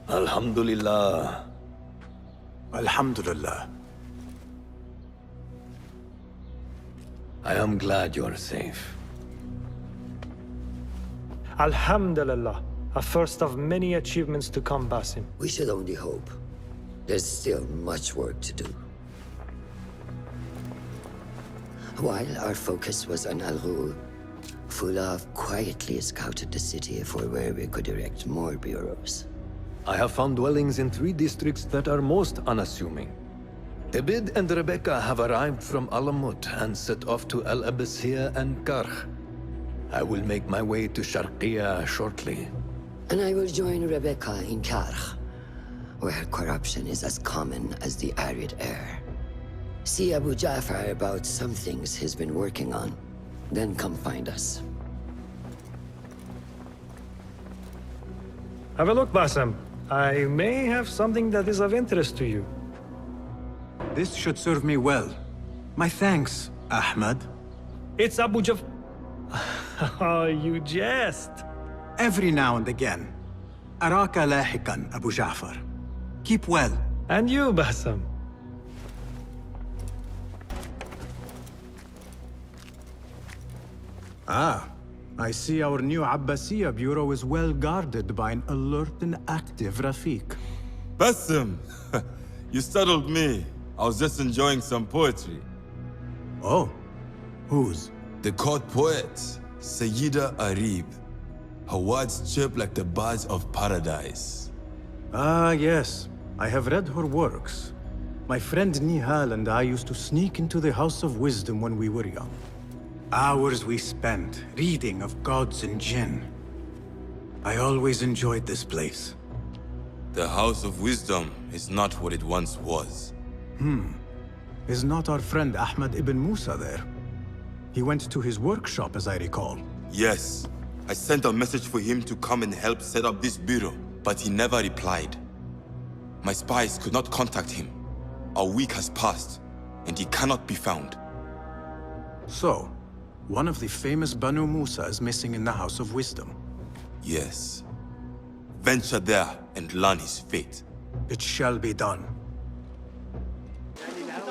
Alhamdulillah. Alhamdulillah. I am glad you're safe. Alhamdulillah. A first of many achievements to come, Basim. We should only hope. There's still much work to do. While our focus was on Al Ghul, Fulov quietly scouted the city for where we could erect more bureaus. I have found dwellings in 3 districts that are most unassuming. Ibid and Rebecca have arrived from Alamut and set off to Al Abyssiya and Karkh. I will make my way to Sharqiya shortly. And I will join Rebecca in Karkh, where corruption is as common as the arid air. See Abu Ja'far about some things he's been working on, then come find us. Have a look, Basim. I may have something that is of interest to you. This should serve me well. My thanks, Ahmad. It's Abu Jaf... Oh, you jest. Every now and again. Araka lahikan, Abu Ja'far. Keep well. And you, Basim. Ah, I see our new Abbasiya bureau is well guarded by an alert and active Rafiq. Basim, you startled me. I was just enjoying some poetry. Oh, whose? The court poet, Sayyida Arib. Her words chirp like the birds of paradise. Ah, yes. I have read her works. My friend Nihal and I used to sneak into the House of Wisdom when we were young. Hours we spent reading of gods and jinn. I always enjoyed this place. The House of Wisdom is not what it once was. Is not our friend Ahmad ibn Musa there? He went to his workshop, as I recall. Yes, I sent a message for him to come and help set up this bureau, but he never replied. My spies could not contact him. A week has passed, and he cannot be found. So, one of the famous Banu Musa is missing in the House of Wisdom. Yes. Venture there and learn his fate. It shall be done.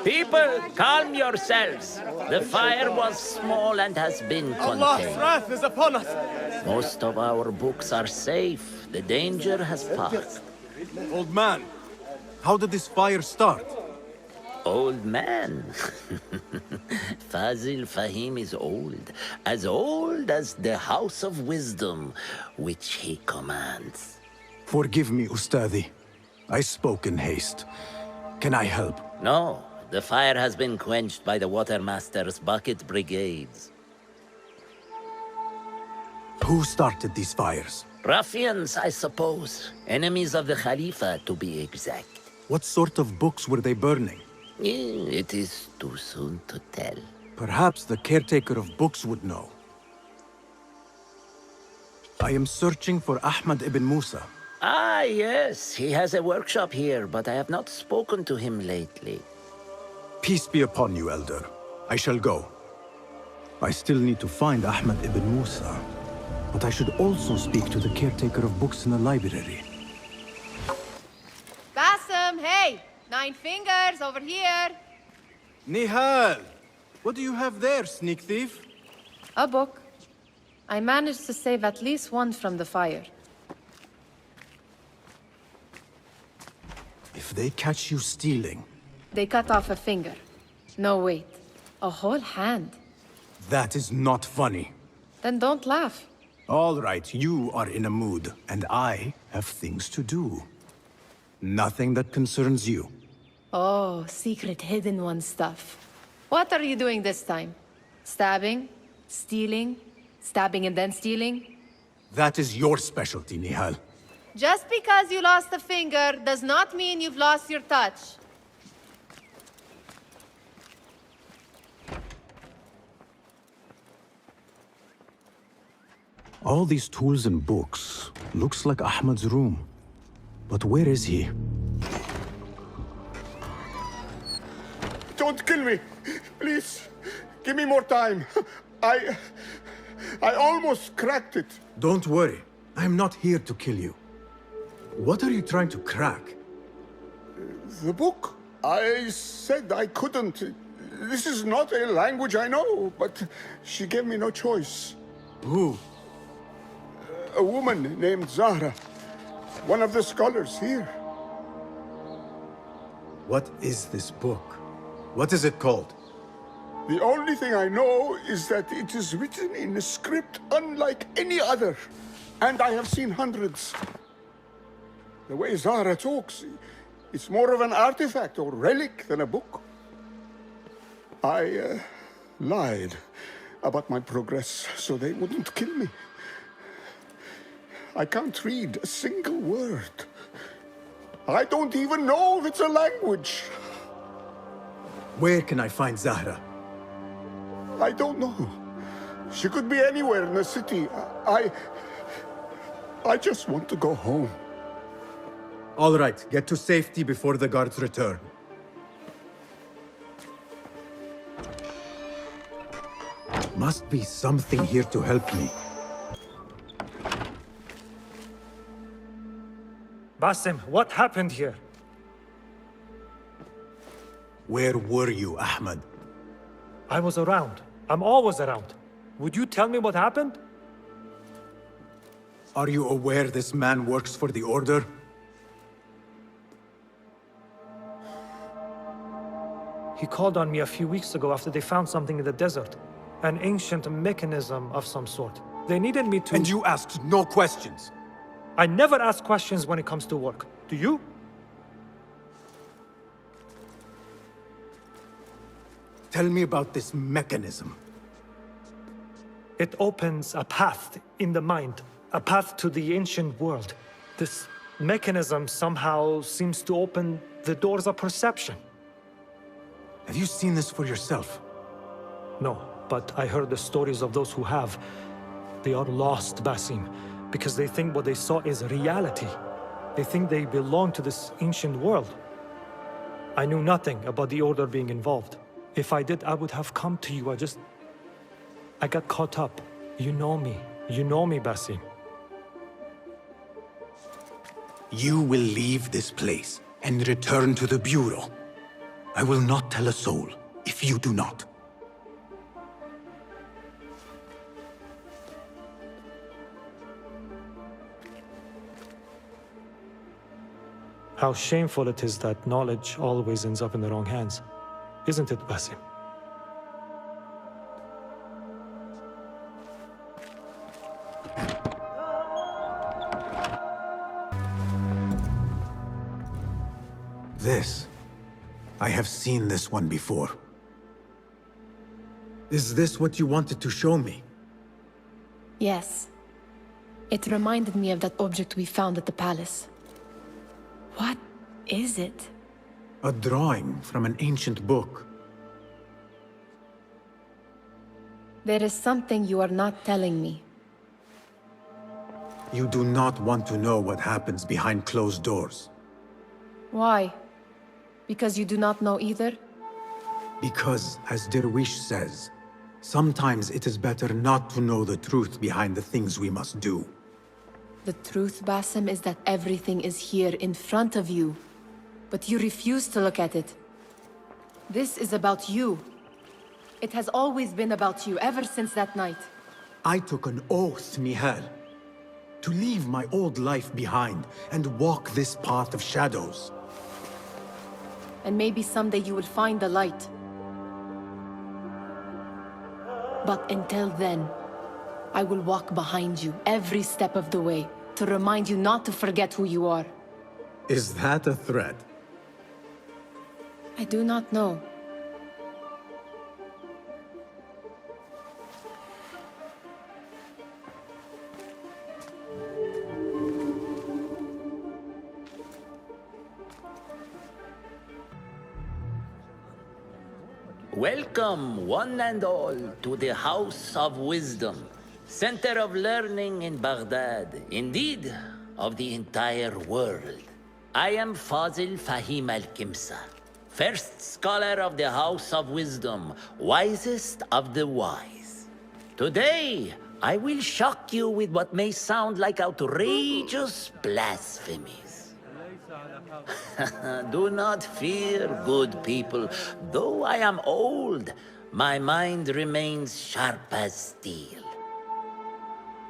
People, calm yourselves. The fire was small and has been Allah's contained. wrath is upon us. Most of our books are safe. The danger has passed. Old man, how did this fire start? Old man. Fazil Fahim is old as the House of Wisdom, which he commands. Forgive me, Ustadi. I spoke in haste. Can I help? No, the fire has been quenched by the Watermaster's bucket brigades. Who started these fires? Ruffians, I suppose. Enemies of the Khalifa, to be exact. What sort of books were they burning? It is too soon to tell. Perhaps the caretaker of books would know. I am searching for Ahmad ibn Musa. Ah, yes. He has a workshop here, but I have not spoken to him lately. Peace be upon you, Elder. I shall go. I still need to find Ahmad ibn Musa. But I should also speak to the caretaker of books in the library. Basim, hey! 9 fingers, over here! Nihal! What do you have there, sneak thief? A book. I managed to save at least one from the fire. If they catch you stealing, They cut off a finger. No, wait. A whole hand. that is not funny. Then don't laugh. All right, you are in a mood, and I have things to do. Nothing that concerns you. Oh, secret hidden one stuff. What are you doing this time? Stabbing? Stealing? Stabbing and then stealing? That is your specialty, Nihal. Just because you lost a finger does not mean you've lost your touch. All these tools and books looks like Ahmad's room. But where is he? Don't kill me. Please, give me more time. I almost cracked it. Don't worry. I'm not here to kill you. What are you trying to crack? The book. I said I couldn't. This is not a language I know, but she gave me no choice. Who? A woman named Zahra. One of the scholars here. What is this book? What is it called? The only thing I know is that it is written in a script unlike any other. And I have seen hundreds. The way Zahra talks, it's more of an artifact or relic than a book. I lied about my progress so they wouldn't kill me. I can't read a single word. I don't even know if it's a language. Where can I find Zahra? I don't know. She could be anywhere in the city. I just want to go home. All right, get to safety before the guards return. Must be something here to help me. Basim, what happened here? Where were you, Ahmed? I was around. I'm always around. Would you tell me what happened? Are you aware this man works for the Order? He called on me a few weeks ago after they found something in the desert. An ancient mechanism of some sort. They needed me to— And you asked no questions? I never ask questions when it comes to work. Do you? Tell me about this mechanism. It opens a path in the mind, a path to the ancient world. This mechanism somehow seems to open the doors of perception. Have you seen this for yourself? No, but I heard the stories of those who have. They are lost, Basim, because they think what they saw is reality. They think they belong to this ancient world. I knew nothing about the Order being involved. If I did, I would have come to you. I got caught up. You know me. You know me, Basim. You will leave this place and return to the Bureau. I will not tell a soul if you do not. How shameful it is that knowledge always ends up in the wrong hands. Isn't it, Basim? This. I have seen this one before. Is this what you wanted to show me? Yes. It reminded me of that object we found at the palace. What is it? A drawing from an ancient book. There is something you are not telling me. You do not want to know what happens behind closed doors. Why? Because you do not know either? Because, as Derwish says, sometimes it is better not to know the truth behind the things we must do. The truth, Basim, is that everything is here in front of you. But you refuse to look at it. This is about you. It has always been about you, ever since that night. I took an oath, Nihal, to leave my old life behind and walk this path of shadows. And maybe someday you will find the light. But until then, I will walk behind you every step of the way to remind you not to forget who you are. Is that a threat? I do not know. Welcome, one and all, to the House of Wisdom, center of learning in Baghdad, indeed, of the entire world. I am Fazil Fahim al-Kimsa, first scholar of the House of Wisdom, wisest of the wise. Today, I will shock you with what may sound like outrageous blasphemies. Do not fear, good people. Though I am old, my mind remains sharp as steel.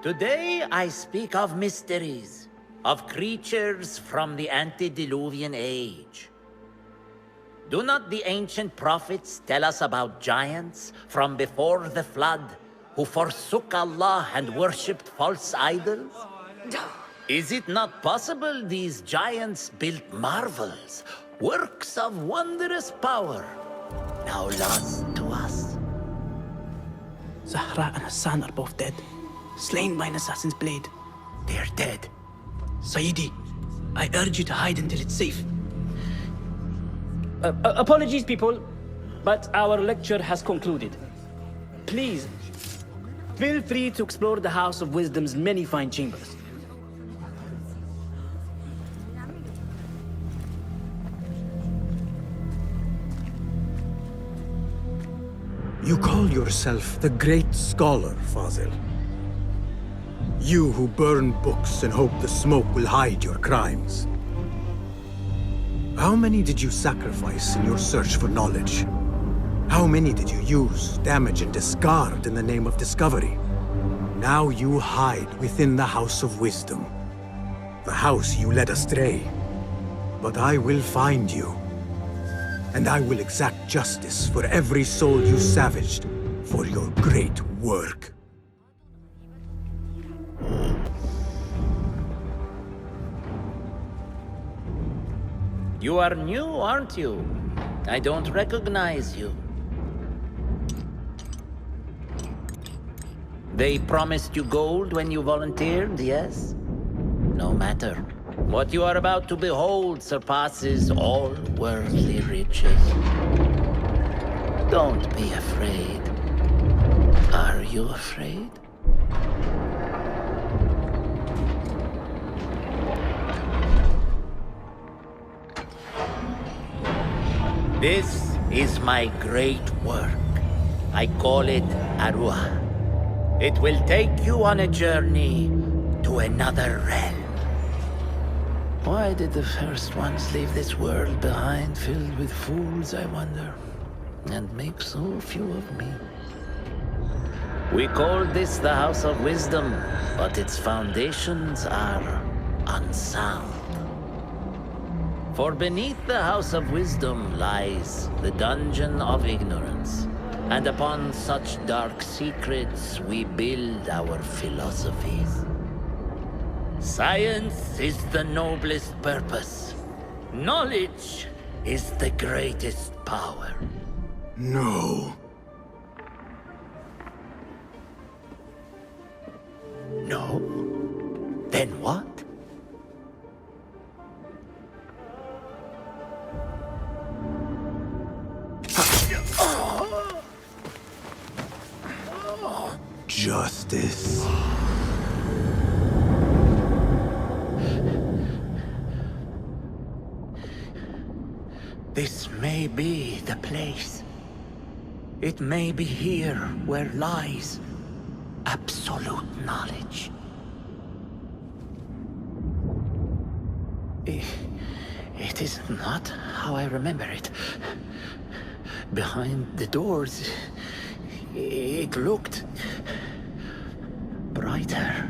Today I speak of mysteries, of creatures from the antediluvian age. Do not the ancient prophets tell us about giants from before the flood who forsook Allah and worshipped false idols? Is it not possible these giants built marvels, works of wondrous power, now lost to us? Zahra and Hassan are both dead, slain by an assassin's blade. They're dead. Sayyidi, I urge you to hide until it's safe. Apologies, people, but our lecture has concluded. Please, feel free to explore the House of Wisdom's many fine chambers. You call yourself the great scholar, Fazil. You who burn books and hope the smoke will hide your crimes. How many did you sacrifice in your search for knowledge? How many did you use, damage, and discard in the name of discovery? Now you hide within the House of Wisdom. The house you led astray. But I will find you. And I will exact justice for every soul you savaged for your great work. You are new, aren't you? I don't recognize you. They promised you gold when you volunteered, yes? No matter. What you are about to behold surpasses all worldly riches. Don't be afraid. Are you afraid? This is my great work. I call it Arwah. It will take you on a journey to another realm. Why did the first ones leave this world behind filled with fools, I wonder, and make so few of me? We call this the House of Wisdom, but its foundations are unsound. For beneath the House of Wisdom lies the Dungeon of Ignorance, and upon such dark secrets we build our philosophies. Science is the noblest purpose. Knowledge is the greatest power. No. No? Then what? Justice. This may be the place. It may be here where lies absolute knowledge. It is not how I remember it. Behind the doors, it looked brighter.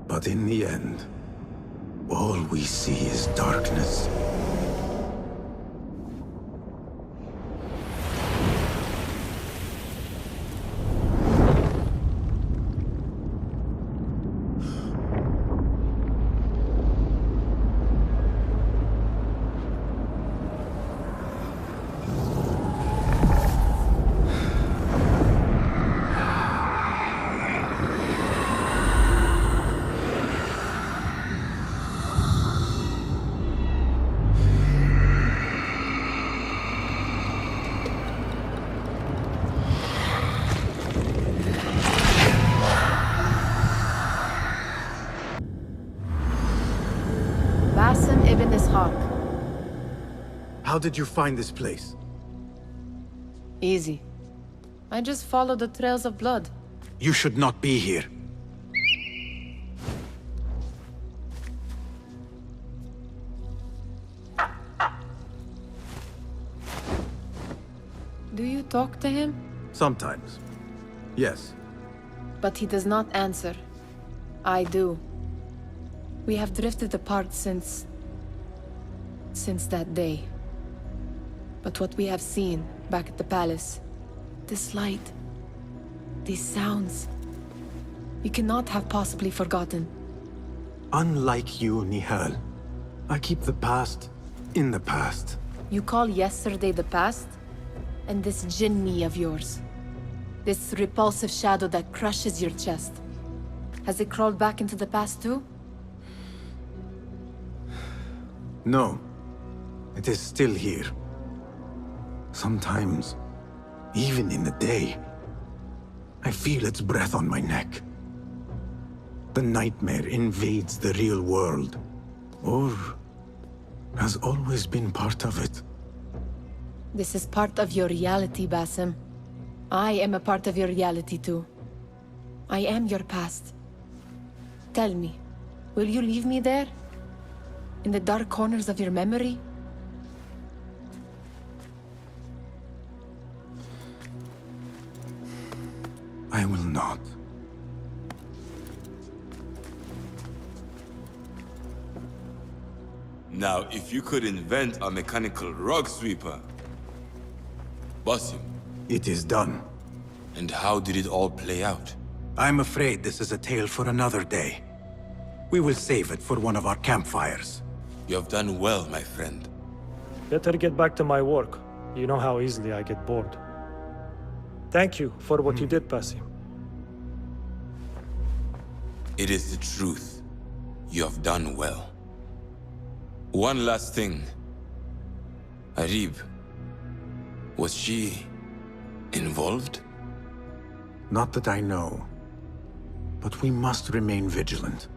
But in the end, all we see is darkness. Basim ibn Ishaq. How did you find this place? Easy. I just follow the trails of blood. You should not be here. Do you talk to him? Sometimes. Yes. But he does not answer. I do. We have drifted apart since that day. But what we have seen back at the palace, this light, these sounds, we cannot have possibly forgotten. Unlike you, Nihal, I keep the past in the past. You call yesterday the past? And this Jinni of yours, this repulsive shadow that crushes your chest, has it crawled back into the past too? No. It is still here. Sometimes, even in the day, I feel its breath on my neck. The nightmare invades the real world, or has always been part of it. This is part of your reality, Basim. I am a part of your reality too. I am your past. Tell me, will you leave me there? In the dark corners of your memory? I will not. Now, if you could invent a mechanical rug sweeper, Basim, It is done. and how did it all play out? I'm afraid this is a tale for another day. We will save it for one of our campfires. You have done well, my friend. Better get back to my work. You know how easily I get bored. Thank you for what you did, Basim. It is the truth. You have done well. One last thing. Arib, was she involved? Not that I know. But we must remain vigilant.